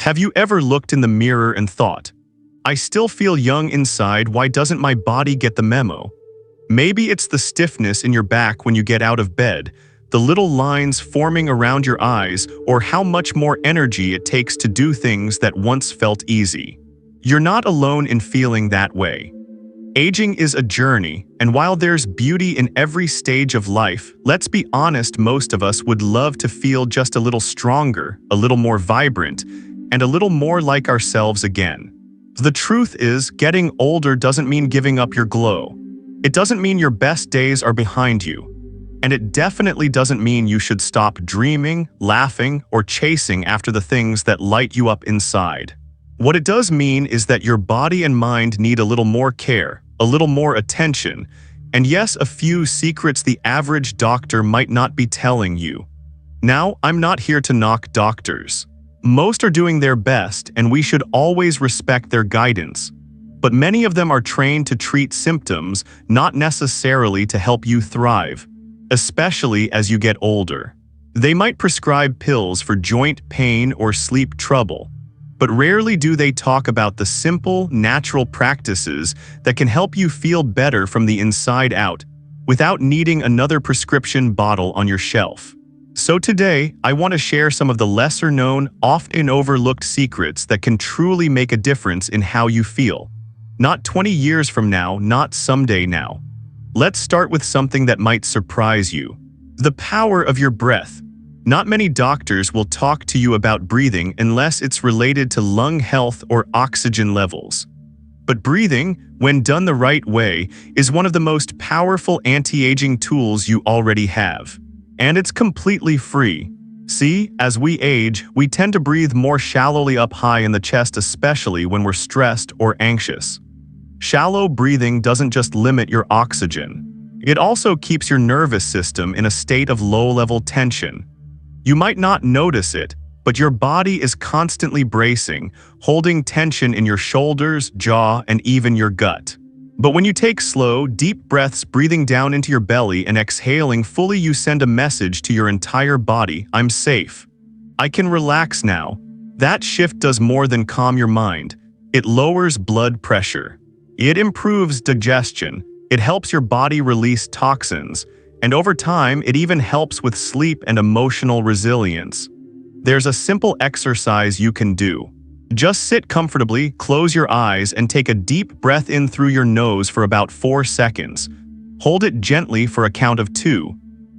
Have you ever looked in the mirror and thought, I still feel young inside, why doesn't my body get the memo? Maybe it's the stiffness in your back when you get out of bed, the little lines forming around your eyes, or how much more energy it takes to do things that once felt easy. You're not alone in feeling that way. Aging is a journey, and while there's beauty in every stage of life, let's be honest, most of us would love to feel just a little stronger, a little more vibrant, and a little more like ourselves again. The truth is, getting older doesn't mean giving up your glow. It doesn't mean your best days are behind you. And it definitely doesn't mean you should stop dreaming, laughing, or chasing after the things that light you up inside. What it does mean is that your body and mind need a little more care, a little more attention, and yes, a few secrets the average doctor might not be telling you. Now, I'm not here to knock doctors. Most are doing their best, and we should always respect their guidance. But many of them are trained to treat symptoms, not necessarily to help you thrive, especially as you get older. They might prescribe pills for joint pain or sleep trouble, but rarely do they talk about the simple, natural practices that can help you feel better from the inside out without needing another prescription bottle on your shelf. So today, I want to share some of the lesser-known, often overlooked secrets that can truly make a difference in how you feel. Not 20 years from now, not someday now. Let's start with something that might surprise you. The power of your breath. Not many doctors will talk to you about breathing unless it's related to lung health or oxygen levels. But breathing, when done the right way, is one of the most powerful anti-aging tools you already have. And it's completely free. See, as we age, we tend to breathe more shallowly up high in the chest, especially when we're stressed or anxious. Shallow breathing doesn't just limit your oxygen. It also keeps your nervous system in a state of low-level tension. You might not notice it, but your body is constantly bracing, holding tension in your shoulders, jaw, and even your gut. But when you take slow, deep breaths, breathing down into your belly and exhaling fully, you send a message to your entire body: I'm safe. I can relax now. That shift does more than calm your mind. It lowers blood pressure. It improves digestion. It helps your body release toxins. And over time, it even helps with sleep and emotional resilience. There's a simple exercise you can do. Just sit comfortably, close your eyes, and take a deep breath in through your nose for about 4 seconds. Hold it gently for a count of 2.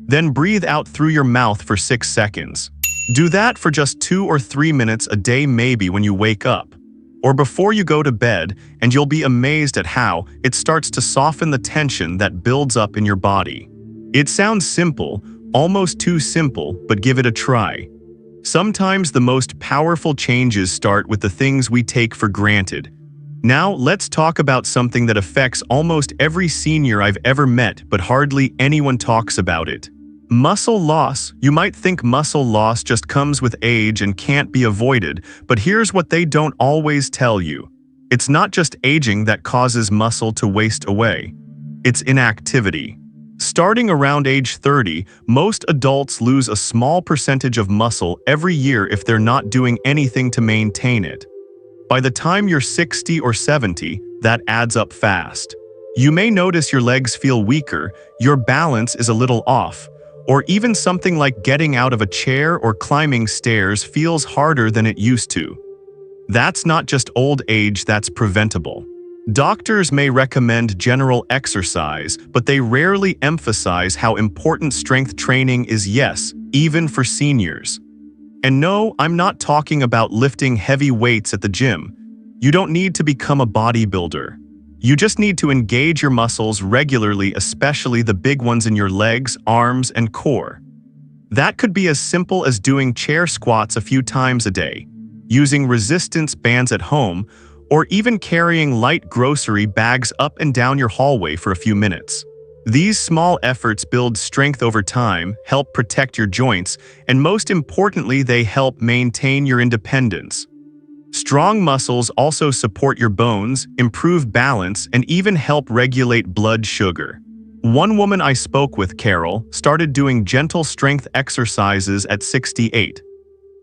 Then breathe out through your mouth for 6 seconds. Do that for just 2 or 3 minutes a day, maybe when you wake up or before you go to bed, and you'll be amazed at how it starts to soften the tension that builds up in your body. It sounds simple, almost too simple, but give it a try. Sometimes the most powerful changes start with the things we take for granted. Now, let's talk about something that affects almost every senior I've ever met, but hardly anyone talks about it. Muscle loss. You might think muscle loss just comes with age and can't be avoided, but here's what they don't always tell you. It's not just aging that causes muscle to waste away. It's inactivity. Starting around age 30, most adults lose a small percentage of muscle every year if they're not doing anything to maintain it. By the time you're 60 or 70, that adds up fast. You may notice your legs feel weaker, your balance is a little off, or even something like getting out of a chair or climbing stairs feels harder than it used to. That's not just old age, that's preventable. Doctors may recommend general exercise, but they rarely emphasize how important strength training is, yes, even for seniors. And no, I'm not talking about lifting heavy weights at the gym. You don't need to become a bodybuilder. You just need to engage your muscles regularly, especially the big ones in your legs, arms, and core. That could be as simple as doing chair squats a few times a day, using resistance bands at home, or even carrying light grocery bags up and down your hallway for a few minutes. These small efforts build strength over time, help protect your joints, and most importantly, they help maintain your independence. Strong muscles also support your bones, improve balance, and even help regulate blood sugar. One woman I spoke with, Carol, started doing gentle strength exercises at 68.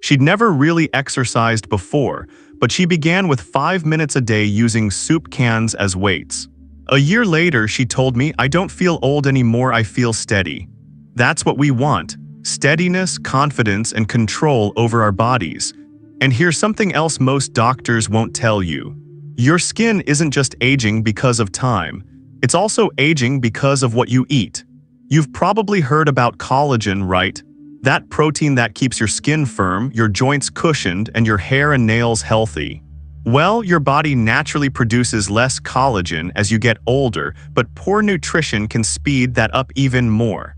She'd never really exercised before, but she began with 5 minutes a day using soup cans as weights. A year later, she told me, "I don't feel old anymore, I feel steady." That's what we want: steadiness, confidence, and control over our bodies. And here's something else most doctors won't tell you. Your skin isn't just aging because of time. It's also aging because of what you eat. You've probably heard about collagen, right? That protein that keeps your skin firm, your joints cushioned, and your hair and nails healthy. Well, your body naturally produces less collagen as you get older, but poor nutrition can speed that up even more.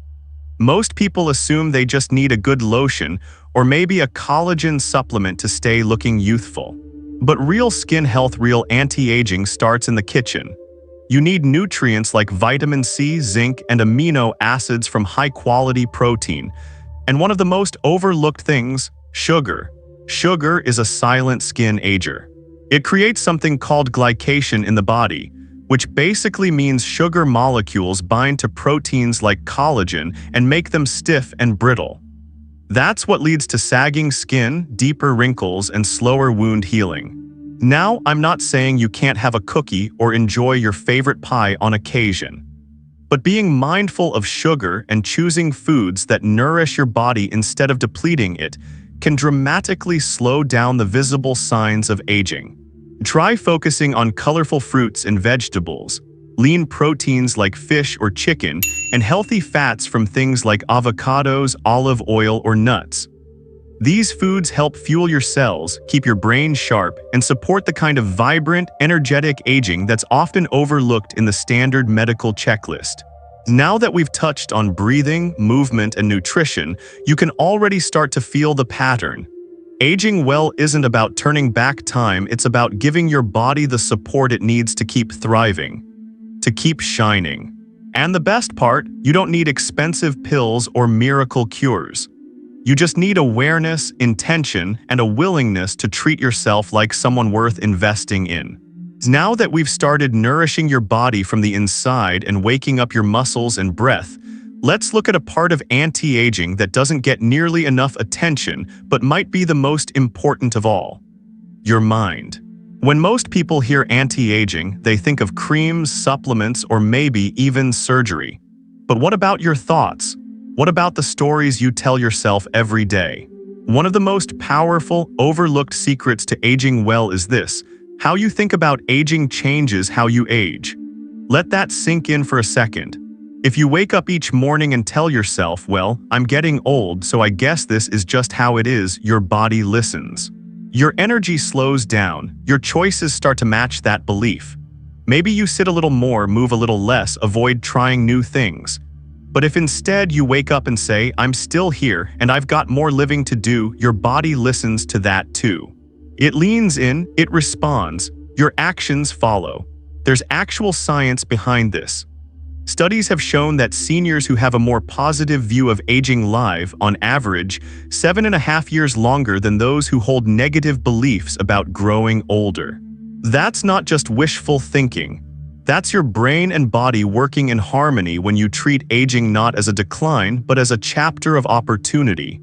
Most people assume they just need a good lotion or maybe a collagen supplement to stay looking youthful. But real skin health, real anti-aging starts in the kitchen. You need nutrients like vitamin C, zinc, and amino acids from high-quality protein. And one of the most overlooked things, sugar. Sugar is a silent skin ager. It creates something called glycation in the body, which basically means sugar molecules bind to proteins like collagen and make them stiff and brittle. That's what leads to sagging skin, deeper wrinkles, and slower wound healing. Now, I'm not saying you can't have a cookie or enjoy your favorite pie on occasion. But being mindful of sugar and choosing foods that nourish your body instead of depleting it can dramatically slow down the visible signs of aging. Try focusing on colorful fruits and vegetables, lean proteins like fish or chicken, and healthy fats from things like avocados, olive oil, or nuts. These foods help fuel your cells, keep your brain sharp, and support the kind of vibrant, energetic aging that's often overlooked in the standard medical checklist. Now that we've touched on breathing, movement, and nutrition, you can already start to feel the pattern. Aging well isn't about turning back time, it's about giving your body the support it needs to keep thriving, to keep shining. And the best part, you don't need expensive pills or miracle cures. You just need awareness, intention, and a willingness to treat yourself like someone worth investing in. Now that we've started nourishing your body from the inside and waking up your muscles and breath, let's look at a part of anti-aging that doesn't get nearly enough attention but might be the most important of all: your mind. When most people hear anti-aging, they think of creams, supplements, or maybe even surgery. But what about your thoughts? What about the stories you tell yourself every day? One of the most powerful, overlooked secrets to aging well is this: how you think about aging changes how you age. Let that sink in for a second. If you wake up each morning and tell yourself, "Well, I'm getting old, so I guess this is just how it is," your body listens. Your energy slows down, your choices start to match that belief. Maybe you sit a little more, move a little less, avoid trying new things. But if instead you wake up and say, "I'm still here and I've got more living to do," your body listens to that too. It leans in, it responds, your actions follow. There's actual science behind this. Studies have shown that seniors who have a more positive view of aging live, on average, 7.5 years longer than those who hold negative beliefs about growing older. That's not just wishful thinking. That's your brain and body working in harmony when you treat aging not as a decline, but as a chapter of opportunity.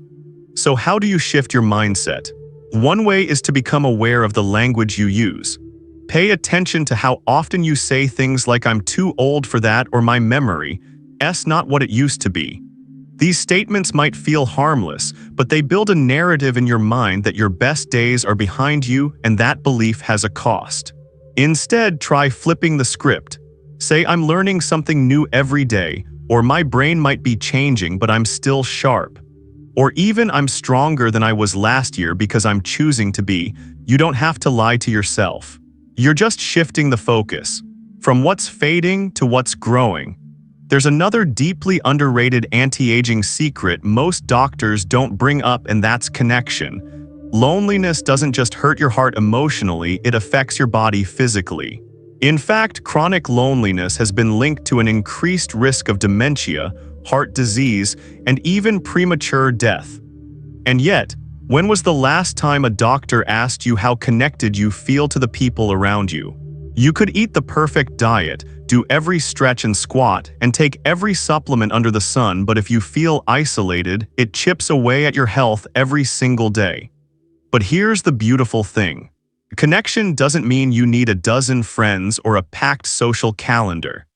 So how do you shift your mindset? One way is to become aware of the language you use. Pay attention to how often you say things like "I'm too old for that" or "my memory's not what it used to be." These statements might feel harmless, but they build a narrative in your mind that your best days are behind you, and that belief has a cost. Instead, try flipping the script. Say, "I'm learning something new every day," or "My brain might be changing, but I'm still sharp." Or even, "I'm stronger than I was last year because I'm choosing to be." You don't have to lie to yourself. You're just shifting the focus from what's fading to what's growing. There's another deeply underrated anti-aging secret most doctors don't bring up, and that's connection. Loneliness doesn't just hurt your heart emotionally, it affects your body physically. In fact, chronic loneliness has been linked to an increased risk of dementia, heart disease, and even premature death. And yet, when was the last time a doctor asked you how connected you feel to the people around you? You could eat the perfect diet, do every stretch and squat, and take every supplement under the sun, but if you feel isolated, it chips away at your health every single day. But here's the beautiful thing. Connection doesn't mean you need a dozen friends or a packed social calendar.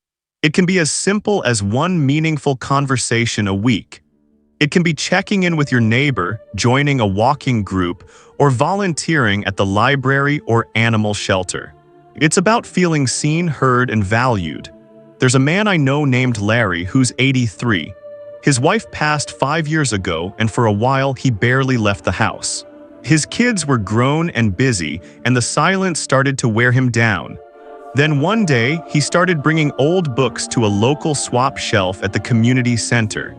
It can be as simple as one meaningful conversation a week. It can be checking in with your neighbor, joining a walking group, or volunteering at the library or animal shelter. It's about feeling seen, heard, and valued. There's a man I know named Larry who's 83. His wife passed 5 years ago, and for a while he barely left the house. His kids were grown and busy, and the silence started to wear him down. Then one day, he started bringing old books to a local swap shelf at the community center.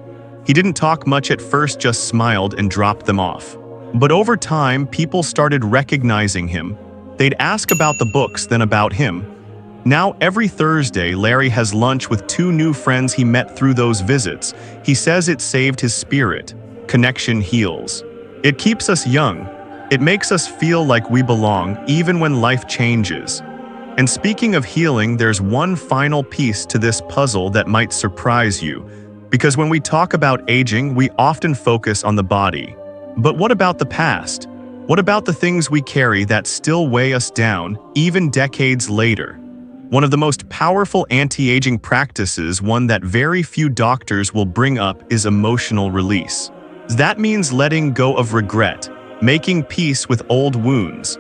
He didn't talk much at first, just smiled and dropped them off. But over time, people started recognizing him. They'd ask about the books, then about him. Now, every Thursday, Larry has lunch with 2 new friends he met through those visits. He says it saved his spirit. Connection heals. It keeps us young. It makes us feel like we belong, even when life changes. And speaking of healing, there's one final piece to this puzzle that might surprise you. Because when we talk about aging, we often focus on the body. But what about the past? What about the things we carry that still weigh us down, even decades later? One of the most powerful anti-aging practices, one that very few doctors will bring up, is emotional release. That means letting go of regret, making peace with old wounds,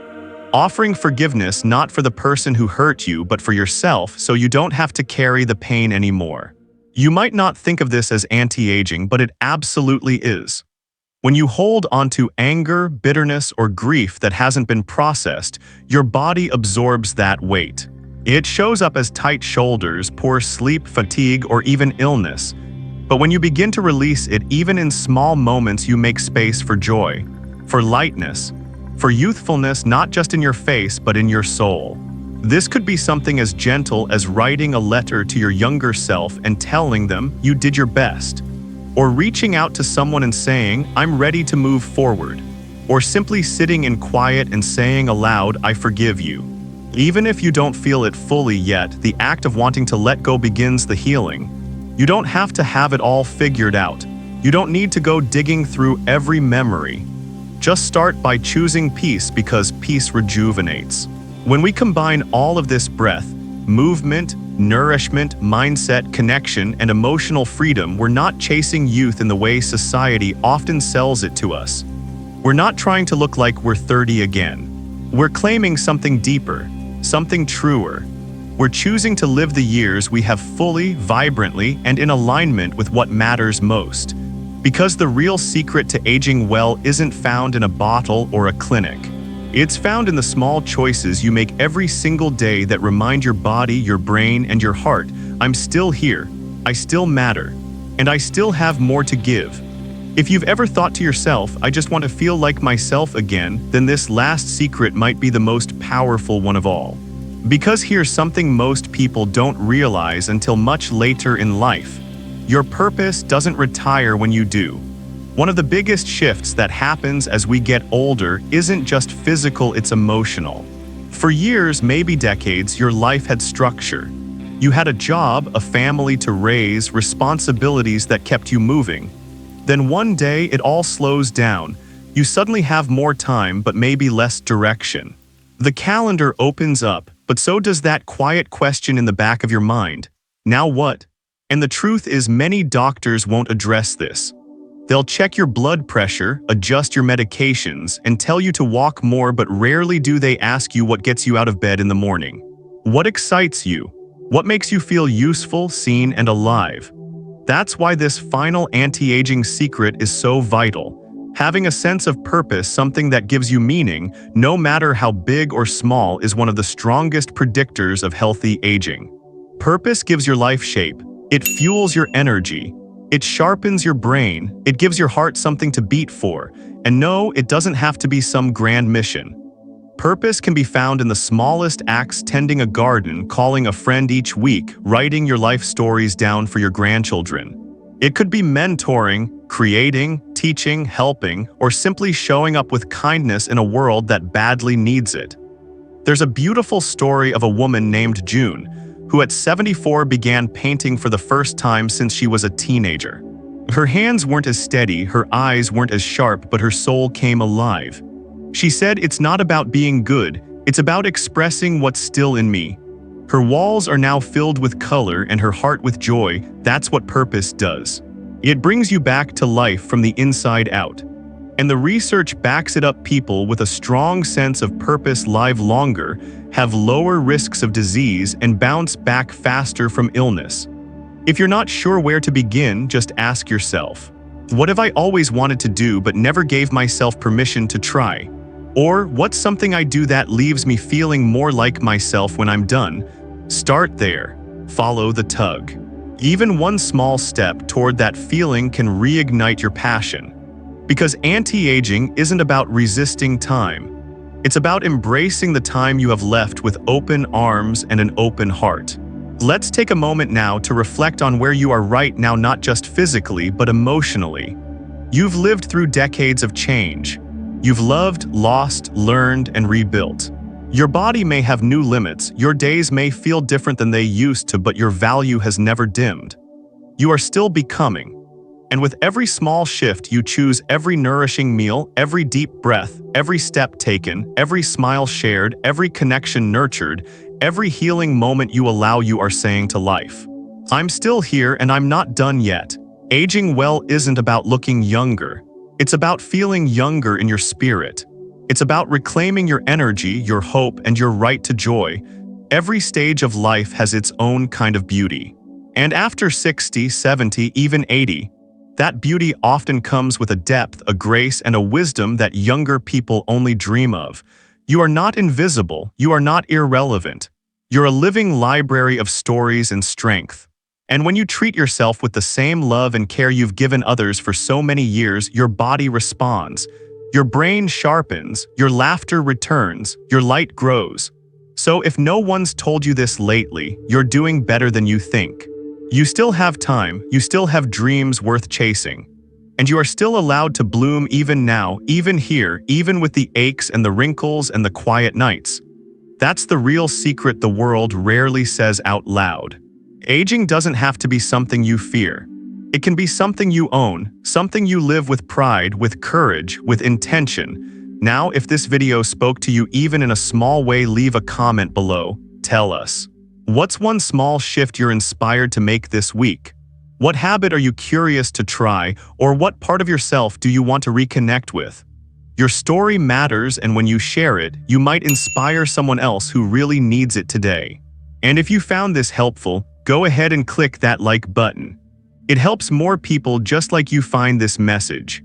offering forgiveness not for the person who hurt you but for yourself so you don't have to carry the pain anymore. You might not think of this as anti-aging, but it absolutely is. When you hold onto anger, bitterness, or grief that hasn't been processed, your body absorbs that weight. It shows up as tight shoulders, poor sleep, fatigue, or even illness. But when you begin to release it, even in small moments, you make space for joy, for lightness, for youthfulness, not just in your face, but in your soul. This could be something as gentle as writing a letter to your younger self and telling them you did your best, or reaching out to someone and saying, "I'm ready to move forward," or simply sitting in quiet and saying aloud, "I forgive you." Even if you don't feel it fully yet, the act of wanting to let go begins the healing. You don't have to have it all figured out. You don't need to go digging through every memory. Just start by choosing peace, because peace rejuvenates. When we combine all of this breath, movement, nourishment, mindset, connection, and emotional freedom, we're not chasing youth in the way society often sells it to us. We're not trying to look like we're 30 again. We're claiming something deeper, something truer. We're choosing to live the years we have fully, vibrantly, and in alignment with what matters most. Because the real secret to aging well isn't found in a bottle or a clinic. It's found in the small choices you make every single day that remind your body, your brain, and your heart, "I'm still here, I still matter, and I still have more to give." If you've ever thought to yourself, "I just want to feel like myself again," then this last secret might be the most powerful one of all. Because here's something most people don't realize until much later in life. Your purpose doesn't retire when you do. One of the biggest shifts that happens as we get older isn't just physical, it's emotional. For years, maybe decades, your life had structure. You had a job, a family to raise, responsibilities that kept you moving. Then one day, it all slows down. You suddenly have more time, but maybe less direction. The calendar opens up, but so does that quiet question in the back of your mind. Now what? And the truth is, many doctors won't address this. They'll check your blood pressure, adjust your medications, and tell you to walk more, but rarely do they ask you what gets you out of bed in the morning. What excites you? What makes you feel useful, seen, and alive? That's why this final anti-aging secret is so vital. Having a sense of purpose, something that gives you meaning, no matter how big or small, is one of the strongest predictors of healthy aging. Purpose gives your life shape. It fuels your energy. It sharpens your brain. It gives your heart something to beat for. And no, it doesn't have to be some grand mission. Purpose can be found in the smallest acts: tending a garden, calling a friend each week, writing your life stories down for your grandchildren. It could be mentoring, creating, teaching, helping, or simply showing up with kindness in a world that badly needs it. There's a beautiful story of a woman named June, who at 74 began painting for the first time since she was a teenager. Her hands weren't as steady, her eyes weren't as sharp, but her soul came alive. She said, "It's not about being good, it's about expressing what's still in me." Her walls are now filled with color and her heart with joy. That's what purpose does. It brings you back to life from the inside out. And the research backs it up. People with a strong sense of purpose live longer, have lower risks of disease, and bounce back faster from illness. If you're not sure where to begin, just ask yourself, what have I always wanted to do but never gave myself permission to try? Or what's something I do that leaves me feeling more like myself when I'm done? Start there. Follow the tug. Even one small step toward that feeling can reignite your passion. Because anti-aging isn't about resisting time. It's about embracing the time you have left with open arms and an open heart. Let's take a moment now to reflect on where you are right now, not just physically, but emotionally. You've lived through decades of change. You've loved, lost, learned, and rebuilt. Your body may have new limits, your days may feel different than they used to, but your value has never dimmed. You are still becoming. And with every small shift you choose, every nourishing meal, every deep breath, every step taken, every smile shared, every connection nurtured, every healing moment you allow, you are saying to life, I'm still here and I'm not done yet. Aging well isn't about looking younger. It's about feeling younger in your spirit. It's about reclaiming your energy, your hope, and your right to joy. Every stage of life has its own kind of beauty. And after 60, 70, even 80, that beauty often comes with a depth, a grace, and a wisdom that younger people only dream of. You are not invisible. You are not irrelevant. You're a living library of stories and strength. And when you treat yourself with the same love and care you've given others for so many years, your body responds. Your brain sharpens, your laughter returns, your light grows. So if no one's told you this lately, you're doing better than you think. You still have time, you still have dreams worth chasing. And you are still allowed to bloom even now, even here, even with the aches and the wrinkles and the quiet nights. That's the real secret the world rarely says out loud. Aging doesn't have to be something you fear. It can be something you own, something you live with pride, with courage, with intention. Now, if this video spoke to you even in a small way, leave a comment below. Tell us. What's one small shift you're inspired to make this week? What habit are you curious to try, or what part of yourself do you want to reconnect with? Your story matters, and when you share it, you might inspire someone else who really needs it today. And if you found this helpful, go ahead and click that like button. It helps more people just like you find this message.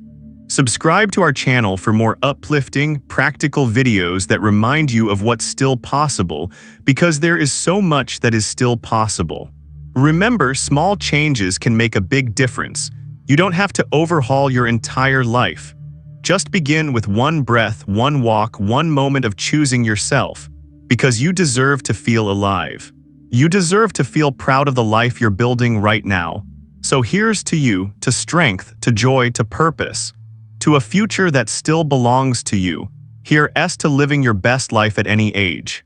Subscribe to our channel for more uplifting, practical videos that remind you of what's still possible, because there is so much that is still possible. Remember, small changes can make a big difference. You don't have to overhaul your entire life. Just begin with one breath, one walk, one moment of choosing yourself, because you deserve to feel alive. You deserve to feel proud of the life you're building right now. So here's to you, to strength, to joy, to purpose, to a future that still belongs to you. Here's to living your best life at any age.